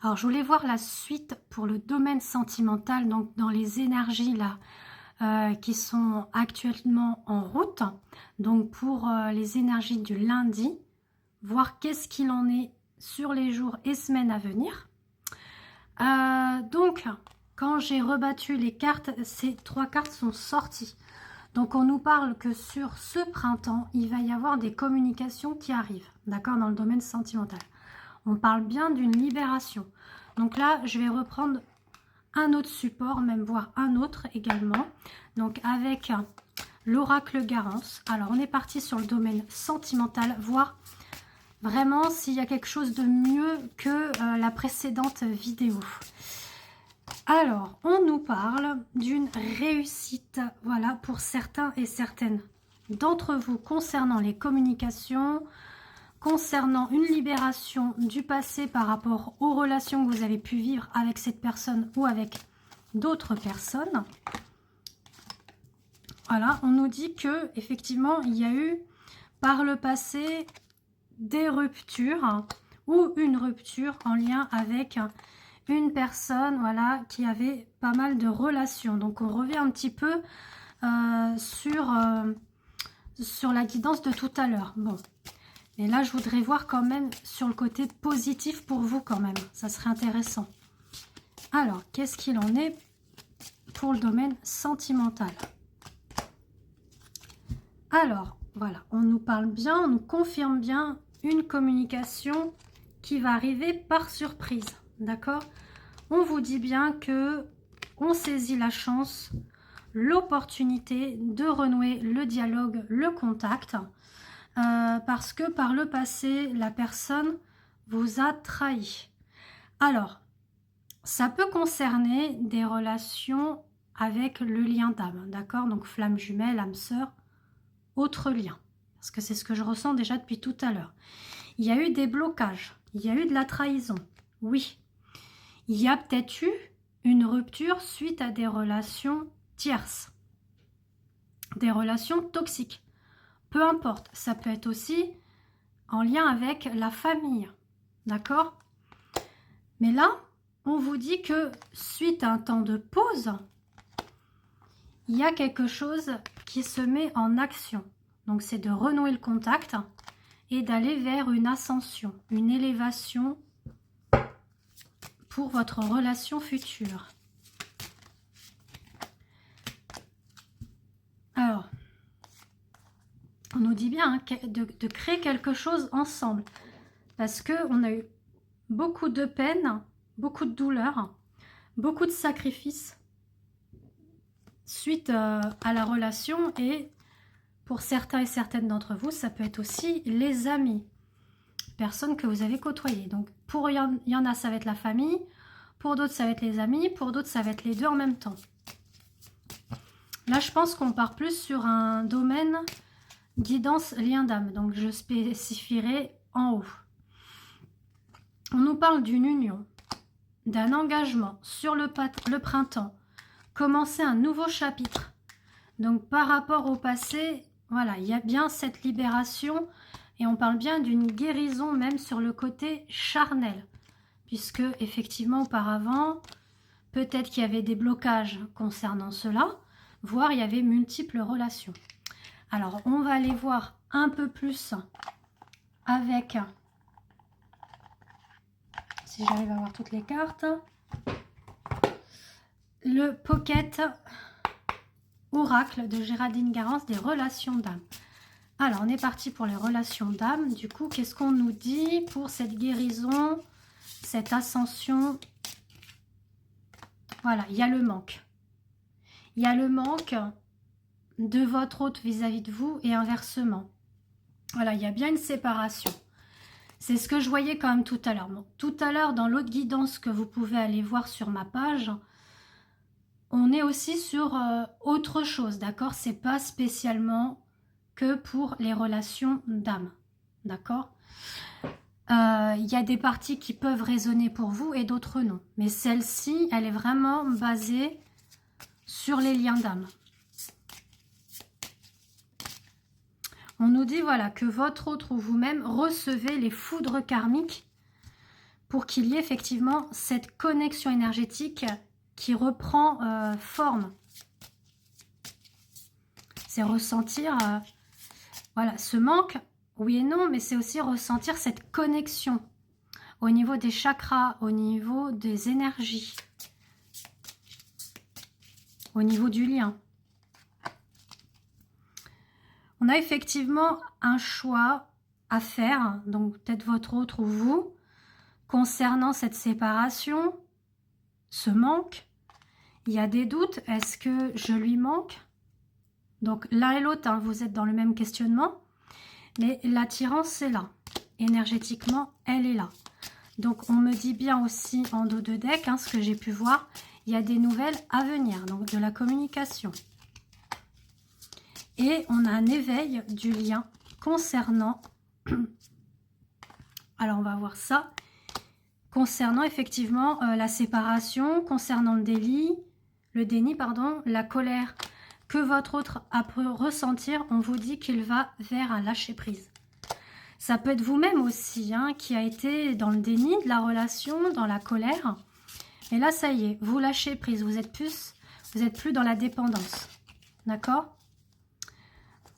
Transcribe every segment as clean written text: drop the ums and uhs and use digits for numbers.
Alors, je voulais voir la suite pour le domaine sentimental, donc dans les énergies là qui sont actuellement en route. Donc, pour les énergies du lundi, voir qu'est-ce qu'il en est sur les jours et semaines à venir. Donc, quand j'ai rebattu les cartes, ces 3 cartes sont sorties. Donc, on nous parle que sur ce printemps, il va y avoir des communications qui arrivent, d'accord, dans le domaine sentimental. On parle bien d'une libération. Donc là, je vais reprendre un autre support, même voire un autre également. Donc avec l'oracle Garance. Alors, on est parti sur le domaine sentimental, voir vraiment s'il y a quelque chose de mieux que la précédente vidéo. Alors, on nous parle d'une réussite, voilà, pour certains et certaines d'entre vous concernant les communications, concernant une libération du passé par rapport aux relations que vous avez pu vivre avec cette personne ou avec d'autres personnes. Voilà, on nous dit que effectivement il y a eu par le passé des ruptures ou une rupture en lien avec une personne, voilà, qui avait pas mal de relations. Donc on revient un petit peu sur la guidance de tout à l'heure. Bon, et là je voudrais voir quand même sur le côté positif pour vous quand même, ça serait intéressant. Alors, qu'est-ce qu'il en est pour le domaine sentimental? Alors, voilà, on nous parle bien, on nous confirme bien une communication qui va arriver par surprise, d'accord? On vous dit bien que on saisit la chance, l'opportunité de renouer le dialogue, le contact, parce que par le passé, la personne vous a trahi. Alors, ça peut concerner des relations avec le lien d'âme, d'accord? Donc, flamme jumelle, âme sœur, autre lien. Parce que c'est ce que je ressens déjà depuis tout à l'heure. Il y a eu des blocages, il y a eu de la trahison, oui. Il y a peut-être eu une rupture suite à des relations tierces, des relations toxiques. Peu importe, ça peut être aussi en lien avec la famille, d'accord? Mais là, on vous dit que suite à un temps de pause, il y a quelque chose qui se met en action. Donc c'est de renouer le contact et d'aller vers une ascension, une élévation pour votre relation future. Alors, on nous dit bien hein, de créer quelque chose ensemble. Parce qu'on a eu beaucoup de peine, beaucoup de douleur, beaucoup de sacrifices suite à la relation. Et pour certains et certaines d'entre vous, ça peut être aussi les amis, personnes que vous avez côtoyées. Donc pour il y en a, ça va être la famille, pour d'autres, ça va être les amis, pour d'autres, ça va être les deux en même temps. Là, je pense qu'on part plus sur un domaine guidance lien d'âme. Donc je spécifierai en haut. On nous parle d'une union, d'un engagement sur le printemps, commencer un nouveau chapitre. Donc par rapport au passé, voilà, il y a bien cette libération et on parle bien d'une guérison même sur le côté charnel. Puisque effectivement auparavant, peut-être qu'il y avait des blocages concernant cela, voire il y avait multiples relations. Alors on va aller voir un peu plus avec... Si j'arrive à voir toutes les cartes. Le Pocket Oracle de Géraldine Garance des relations d'âme. Alors, on est parti pour les relations d'âme. Du coup, qu'est-ce qu'on nous dit pour cette guérison, cette ascension? Voilà, il y a le manque. Il y a le manque de votre hôte vis-à-vis de vous et inversement. Voilà, il y a bien une séparation. C'est ce que je voyais quand même tout à l'heure. Bon, tout à l'heure, dans l'autre guidance que vous pouvez aller voir sur ma page, on est aussi sur autre chose, d'accord? C'est pas spécialement que pour les relations d'âme, d'accord? Il y a des parties qui peuvent résonner pour vous et d'autres non. Mais celle-ci, elle est vraiment basée sur les liens d'âme. On nous dit voilà que votre autre ou vous-même recevez les foudres karmiques pour qu'il y ait effectivement cette connexion énergétique qui reprend forme. C'est ressentir, voilà, ce manque, oui et non, mais c'est aussi ressentir cette connexion au niveau des chakras, au niveau des énergies, au niveau du lien. On a effectivement un choix à faire, donc peut-être votre autre ou vous, concernant cette séparation, ce manque. Il y a des doutes, est-ce que je lui manque? Donc l'un et l'autre, hein, vous êtes dans le même questionnement, mais l'attirance c'est là. Énergétiquement, elle est là. Donc on me dit bien aussi en dos de deck, hein, ce que j'ai pu voir, il y a des nouvelles à venir, donc de la communication. Et on a un éveil du lien concernant, alors on va voir ça, concernant effectivement la séparation, concernant le déni, pardon, la colère que votre autre a pu ressentir, on vous dit qu'il va vers un lâcher-prise. Ça peut être vous-même aussi, hein, qui a été dans le déni de la relation, dans la colère. Et là, ça y est, vous lâchez prise, vous êtes plus dans la dépendance. D'accord?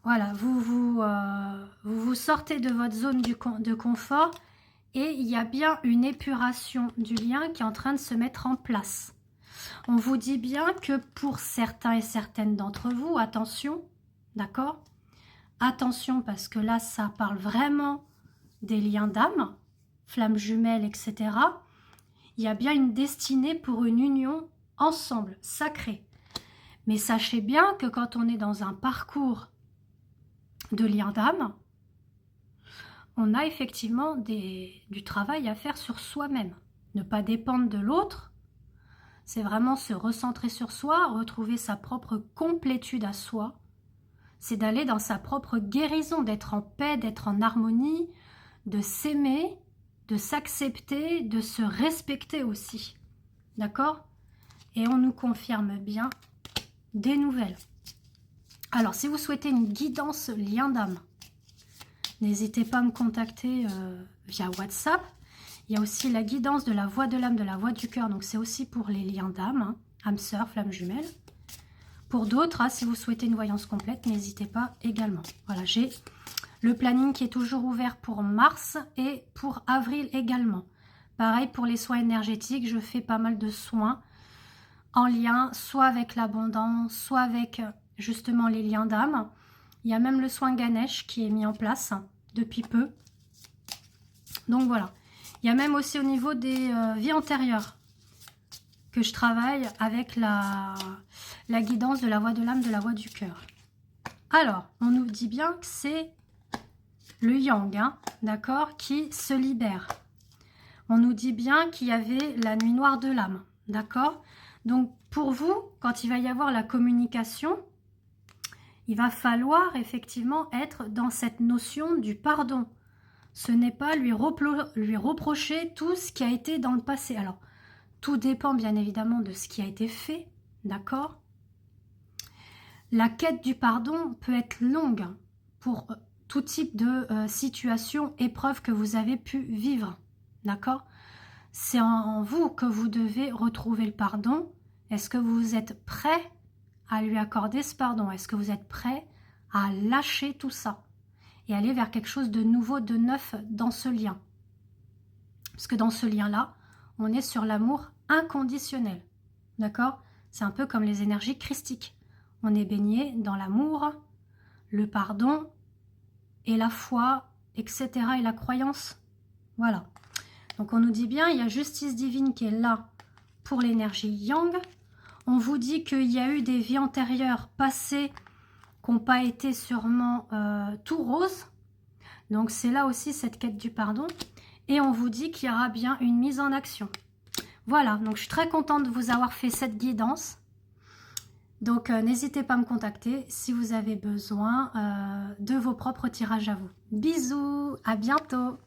Voilà, vous sortez de votre zone de confort et il y a bien une épuration du lien qui est en train de se mettre en place. On vous dit bien que pour certains et certaines d'entre vous, attention, d'accord? Attention parce que là, ça parle vraiment des liens d'âme, flammes jumelles, etc. Il y a bien une destinée pour une union ensemble, sacrée. Mais sachez bien que quand on est dans un parcours de liens d'âme, on a effectivement du travail à faire sur soi-même. Ne pas dépendre de l'autre, c'est vraiment se recentrer sur soi, retrouver sa propre complétude à soi. C'est d'aller dans sa propre guérison, d'être en paix, d'être en harmonie, de s'aimer, de s'accepter, de se respecter aussi. D'accord? Et on nous confirme bien des nouvelles. Alors, si vous souhaitez une guidance lien d'âme, n'hésitez pas à me contacter via WhatsApp. Il y a aussi la guidance de la voix de l'âme, de la voix du cœur. Donc, c'est aussi pour les liens d'âme, hein, âme sœur, flamme jumelle. Pour d'autres, hein, si vous souhaitez une voyance complète, n'hésitez pas également. Voilà, j'ai le planning qui est toujours ouvert pour mars et pour avril également. Pareil pour les soins énergétiques, je fais pas mal de soins en lien soit avec l'abondance, soit avec justement les liens d'âme. Il y a même le soin Ganesh qui est mis en place depuis peu. Donc voilà. Il y a même aussi au niveau des vies antérieures que je travaille avec la guidance de la voix de l'âme, de la voix du cœur. Alors, on nous dit bien que c'est le yang, hein, d'accord, qui se libère. On nous dit bien qu'il y avait la nuit noire de l'âme, d'accord. Donc, pour vous, quand il va y avoir la communication, il va falloir effectivement être dans cette notion du pardon. Ce n'est pas lui reprocher tout ce qui a été dans le passé. Alors, tout dépend bien évidemment de ce qui a été fait, d'accord? La quête du pardon peut être longue pour tout type de situation, épreuve que vous avez pu vivre, d'accord? C'est en vous que vous devez retrouver le pardon. Est-ce que vous êtes prêt à lui accorder ce pardon? Est-ce que vous êtes prêt à lâcher tout ça et aller vers quelque chose de nouveau, de neuf dans ce lien? Parce que dans ce lien-là, on est sur l'amour inconditionnel, d'accord? C'est un peu comme les énergies christiques. On est baigné dans l'amour, le pardon et la foi, etc. et la croyance. Voilà. Donc on nous dit bien, il y a justice divine qui est là pour l'énergie yang. On vous dit qu'il y a eu des vies antérieures passées qui n'ont pas été sûrement tout roses. Donc c'est là aussi cette quête du pardon. Et on vous dit qu'il y aura bien une mise en action. Voilà, donc je suis très contente de vous avoir fait cette guidance. Donc n'hésitez pas à me contacter si vous avez besoin de vos propres tirages à vous. Bisous, à bientôt.